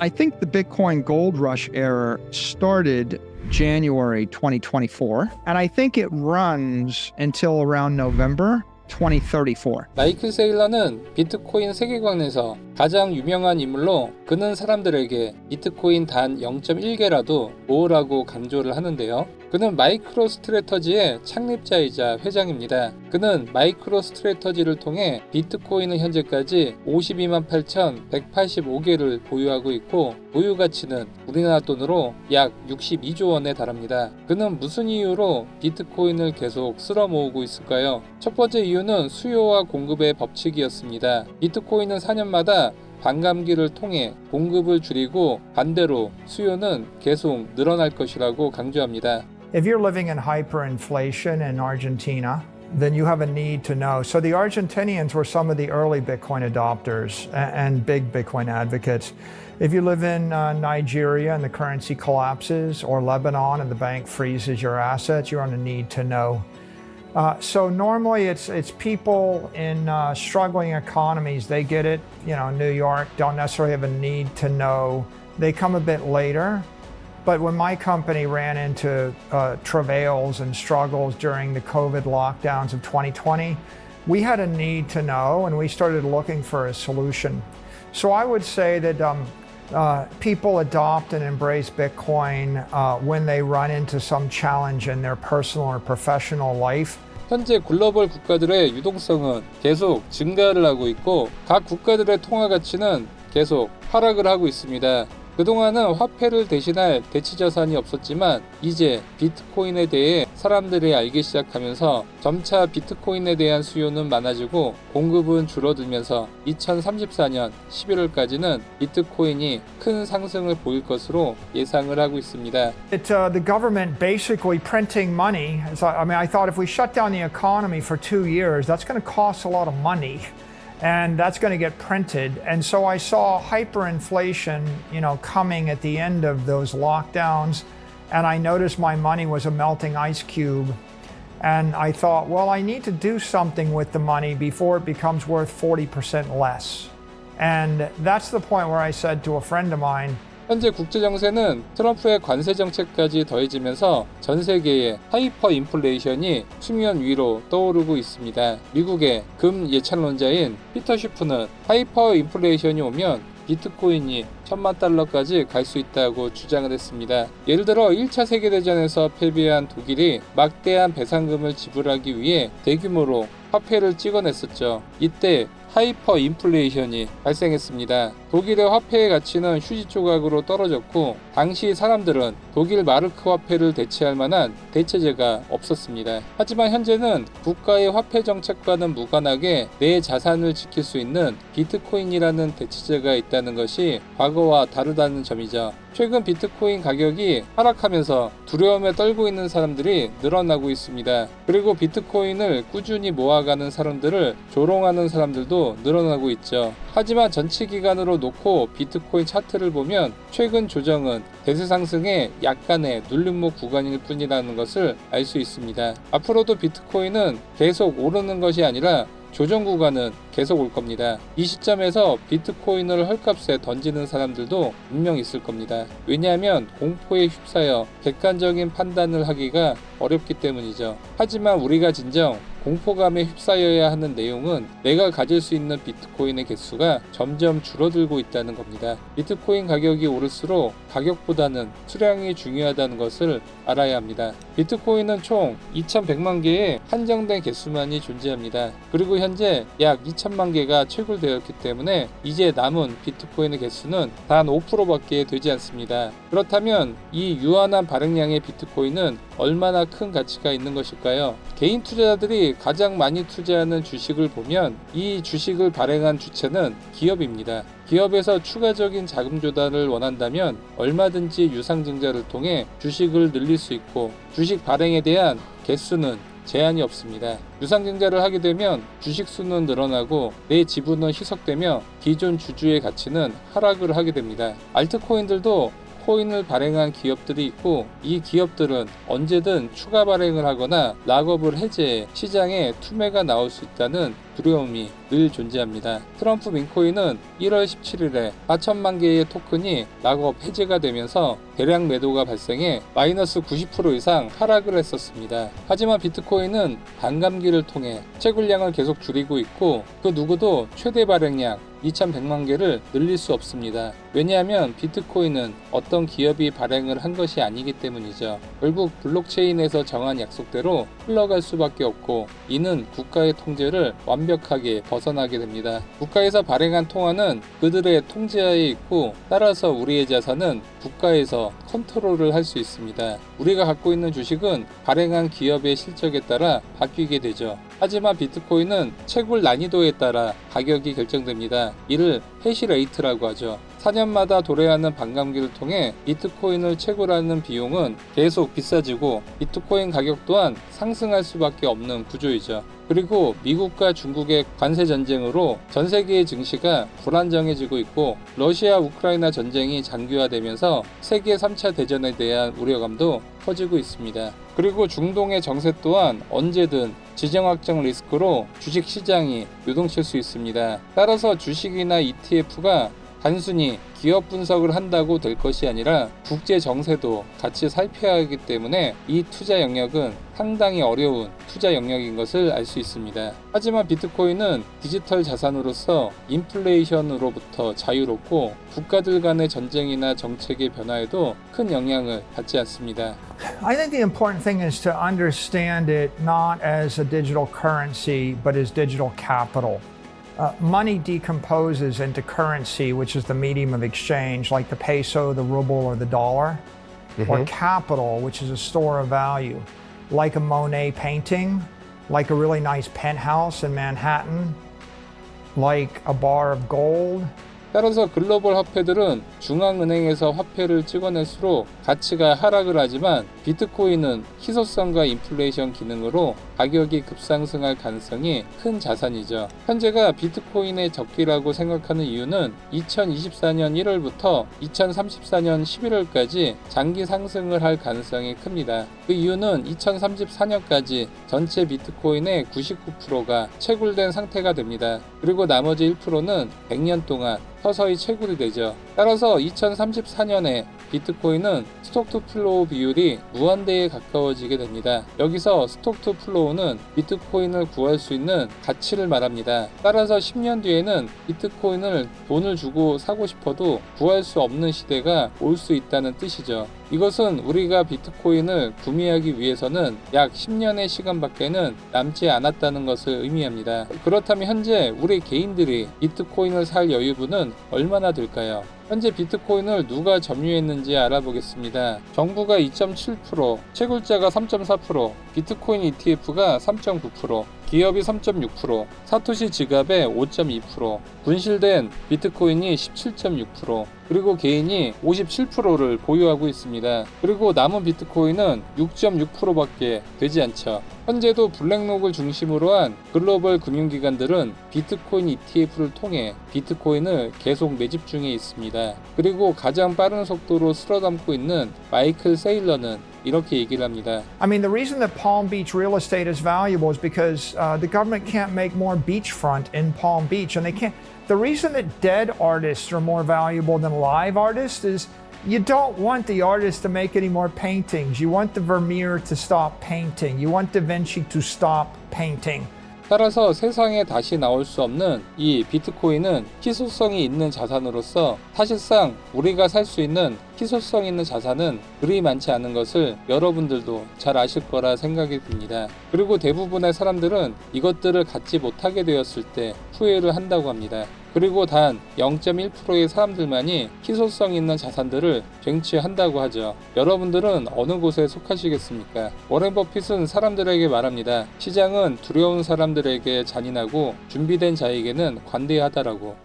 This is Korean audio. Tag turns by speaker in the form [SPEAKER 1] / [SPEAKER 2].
[SPEAKER 1] I think the Bitcoin gold rush era started January 2024, and I think it runs until around November 2034.
[SPEAKER 2] 마이클 세일러는 비트코인 세계관에서 가장 유명한 인물로 그는 사람들에게 비트코인 단 0.1개라도 모으라고 강조를 하는데요. 그는 마이크로 스트래터지의 창립자이자 회장입니다. 그는 마이크로 스트래터지를 통해 비트코인은 현재까지 52만 8,185개를 보유하고 있고 보유 가치는 우리나라 돈으로 약 62조 원에 달합니다. 그는 무슨 이유로 비트코인을 계속 쓸어 모으고 있을까요? 첫 번째 이유는 수요와 공급의 법칙이었습니다. 비트코인은 4년마다 반감기를 통해 공급을 줄이고 반대로 수요는 계속 늘어날 것이라고 강조합니다.
[SPEAKER 3] If you're living in hyperinflation in Argentina, then you have a need to know. So the Argentinians were some of the early Bitcoin adopters and big Bitcoin advocates. If you live in Nigeria and the currency collapses, or Lebanon and the bank freezes your assets, you're on a need to know. So normally it's people in struggling economies. They get it. You know, New York don't necessarily have a need to know. They come a bit later. But when my company ran into travails and struggles during the COVID lockdowns of 2020, we had a need to know, and we started looking for a solution. So I would say that people adopt and embrace Bitcoin when they run into some challenge in their personal or professional life.
[SPEAKER 2] 현재 글로벌 국가들의 유동성은 계속 증가를 하고 있고 각 국가들의 통화 가치는 계속 하락을 하고 있습니다. 그동안은 화폐를 대신할 대치자산이 없었지만 이제 비트코인에 대해 사람들이 알기 시작하면서 점차 비트코인에 대한 수요는 많아지고 공급은 줄어들면서 2034년 11월까지는 비트코인이 큰 상승을 보일 것으로 예상을 하고 있습니다.
[SPEAKER 3] The government basically printing money. I thought if we shut down the economy for 2 years, that's going to cost a lot of money. And that's going to get printed. And so I saw hyperinflation, coming at the end of those lockdowns. And I noticed my money was a melting ice cube. And I thought, well, I need to do something with the money before it becomes worth 40% less. And that's the point where I said to a friend of mine,
[SPEAKER 2] 현재 국제 정세는 트럼프의 관세 정책까지 더해지면서 전 세계의 하이퍼 인플레이션이 수면 위로 떠오르고 있습니다. 미국의 금 예찬론자인 피터 슈프는 하이퍼 인플레이션이 오면 비트코인이 1,000만 달러까지 갈 수 있다고 주장을 했습니다. 예를 들어 1차 세계대전에서 패배한 독일이 막대한 배상금을 지불하기 위해 대규모로 화폐를 찍어냈었죠. 이때 하이퍼 인플레이션이 발생했습니다. 독일의 화폐의 가치는 휴지 조각으로 떨어졌고 당시 사람들은 독일 마르크 화폐를 대체할 만한 대체제가 없었습니다. 하지만 현재는 국가의 화폐 정책과는 무관하게 내 자산을 지킬 수 있는 비트코인이라는 대체제가 있다는 것이 과거와 다르다는 점이죠. 최근 비트코인 가격이 하락하면서 두려움에 떨고 있는 사람들이 늘어나고 있습니다. 그리고 비트코인을 꾸준히 모아가는 사람들을 조롱하는 사람들도 늘어나고 있죠. 하지만 전체 기간으로 놓고 비트코인 차트를 보면 최근 조정은 대세 상승의 약간의 눌림목 구간일 뿐이라는 것을 알 수 있습니다. 앞으로도 비트코인은 계속 오르는 것이 아니라 조정 구간은 계속 올 겁니다. 이 시점에서 비트코인을 헐값에 던지는 사람들도 분명 있을 겁니다. 왜냐하면 공포에 휩싸여 객관적인 판단을 하기가 어렵기 때문이죠. 하지만 우리가 진정 공포감에 휩싸여야 하는 내용은 내가 가질 수 있는 비트코인의 개수가 점점 줄어들고 있다는 겁니다. 비트코인 가격이 오를수록 가격보다는 수량이 중요하다는 것을 알아야 합니다. 비트코인은 총 2,100만 개의 한정된 개수만이 존재합니다. 그리고 현재 약 2천만 개가 채굴되었기 때문에 이제 남은 비트코인의 개수는 단 5%밖에 되지 않습니다. 그렇다면 이 유한한 발행량의 비트코인은 얼마나 큰 가치가 있는 것일까요? 개인 투자자들이 가장 많이 투자하는 주식을 보면 이 주식을 발행한 주체는 기업입니다. 기업에서 추가적인 자금 조달을 원한다면 얼마든지 유상증자를 통해 주식을 늘릴 수 있고 주식 발행에 대한 개수는 제한이 없습니다. 유상증자를 하게 되면 주식 수는 늘어나고 내 지분은 희석되며 기존 주주의 가치는 하락을 하게 됩니다. 알트코인들도 코인을 발행한 기업들이 있고, 이 기업들은 언제든 추가 발행을 하거나 락업을 해제해 시장에 투매가 나올 수 있다는 두려움이 늘 존재합니다. 트럼프 민코인은 1월 17일에 4천만 개의 토큰이 락업 해제가 되면서 대량 매도가 발생해 마이너스 90% 이상 하락을 했었습니다. 하지만 비트코인은 반감기를 통해 채굴량을 계속 줄이고 있고, 그 누구도 최대 발행량 2,100만 개를 늘릴 수 없습니다. 왜냐하면 비트코인은 어떤 기업이 발행을 한 것이 아니기 때문이죠. 결국 블록체인에서 정한 약속대로 흘러갈 수밖에 없고, 이는 국가의 통제를 완벽하게 벗어나게 됩니다. 국가에서 발행한 통화는 그들의 통제하에 있고, 따라서 우리의 자산은 국가에서 컨트롤을 할 수 있습니다. 우리가 갖고 있는 주식은 발행한 기업의 실적에 따라 바뀌게 되죠. 하지만 비트코인은 채굴 난이도에 따라 가격이 결정됩니다. 이를 해시레이트라고 하죠. 4년마다 도래하는 반감기를 통해 비트코인을 채굴하는 비용은 계속 비싸지고, 비트코인 가격 또한 상승할 수밖에 없는 구조이죠. 그리고 미국과 중국의 관세 전쟁으로 전 세계의 증시가 불안정해지고 있고, 러시아 우크라이나 전쟁이 장기화되면서 세계 3차 대전에 대한 우려감도 커지고 있습니다. 그리고 중동의 정세 또한 언제든 지정 확정 리스크로 주식 시장이 요동칠 수 있습니다. 따라서 주식이나 ETF가 단순히 기업 분석을 한다고 될 것이 아니라 국제 정세도 같이 살펴야 하기 때문에 이 투자 영역은 상당히 어려운 투자 영역인 것을 알 수 있습니다. 하지만 비트코인은 디지털 자산으로서 인플레이션으로부터 자유롭고, 국가들 간의 전쟁이나 정책의 변화에도 큰 영향을 받지 않습니다.
[SPEAKER 3] I think the important thing is to understand it not as a digital currency, but as digital capital. Money decomposes into currency, which is the medium of exchange, like the peso, the ruble, or the dollar, or capital, which is a store of value, like a Monet painting, like a really nice penthouse in Manhattan, like a bar of gold.
[SPEAKER 2] 따라서 글로벌 화폐들은 중앙은행에서 화폐를 찍어낼수록 가치가 하락을 하지만, 비트코인은 희소성과 인플레이션 기능으로 가격이 급상승할 가능성이 큰 자산이죠. 현재가 비트코인의 적기라고 생각하는 이유는 2024년 1월부터 2034년 11월까지 장기 상승을 할 가능성이 큽니다. 그 이유는 2034년까지 전체 비트코인의 99%가 채굴된 상태가 됩니다. 그리고 나머지 1%는 100년 동안 서서히 채굴이 되죠. 따라서 2034년에 비트코인은 스톡 투 플로우 비율이 무한대에 가까워지게 됩니다. 여기서 스톡 투 플로우는 비트코인을 구할 수 있는 가치를 말합니다. 따라서 10년 뒤에는 비트코인을 돈을 주고 사고 싶어도 구할 수 없는 시대가 올 수 있다는 뜻이죠. 이것은 우리가 비트코인을 구매하기 위해서는 약 10년의 시간밖에는 남지 않았다는 것을 의미합니다. 그렇다면 현재 우리 개인들이 비트코인을 살 여유분은 얼마나 될까요? 현재 비트코인을 누가 점유했는지 알아보겠습니다. 정부가 2.7%, 채굴자가 3.4%, 비트코인 ETF가 3.9%, 기업이 3.6%, 사토시 지갑의 5.2%, 분실된 비트코인이 17.6%, 그리고 개인이 57%를 보유하고 있습니다. 그리고 남은 비트코인은 6.6%밖에 되지 않죠. 현재도 블랙록을 중심으로 한 글로벌 금융기관들은 비트코인 ETF를 통해 비트코인을 계속 매집 중에 있습니다. 그리고 가장 빠른 속도로 쓸어담고 있는 마이클 세일러는 이렇게 얘기를 합니다.
[SPEAKER 3] I mean, the reason that Palm Beach real estate is valuable is because the government can't make more beachfront in Palm Beach, and they can't. The reason that dead artists are more valuable than live artists is you don't want the artist to make any more paintings. You want the Vermeer to stop painting. You want Da Vinci to stop painting.
[SPEAKER 2] 따라서 세상에 다시 나올 수 없는 이 비트코인은 희소성이 있는 자산으로서 사실상 우리가 살 수 있는 희소성 있는 자산은 그리 많지 않은 것을 여러분들도 잘 아실 거라 생각이 듭니다. 그리고 대부분의 사람들은 이것들을 갖지 못하게 되었을 때 후회를 한다고 합니다. 그리고 단 0.1%의 사람들만이 희소성 있는 자산들을 쟁취한다고 하죠. 여러분들은 어느 곳에 속하시겠습니까? 워렌 버핏은 사람들에게 말합니다. 시장은 두려운 사람들에게 잔인하고 준비된 자에게는 관대하다라고.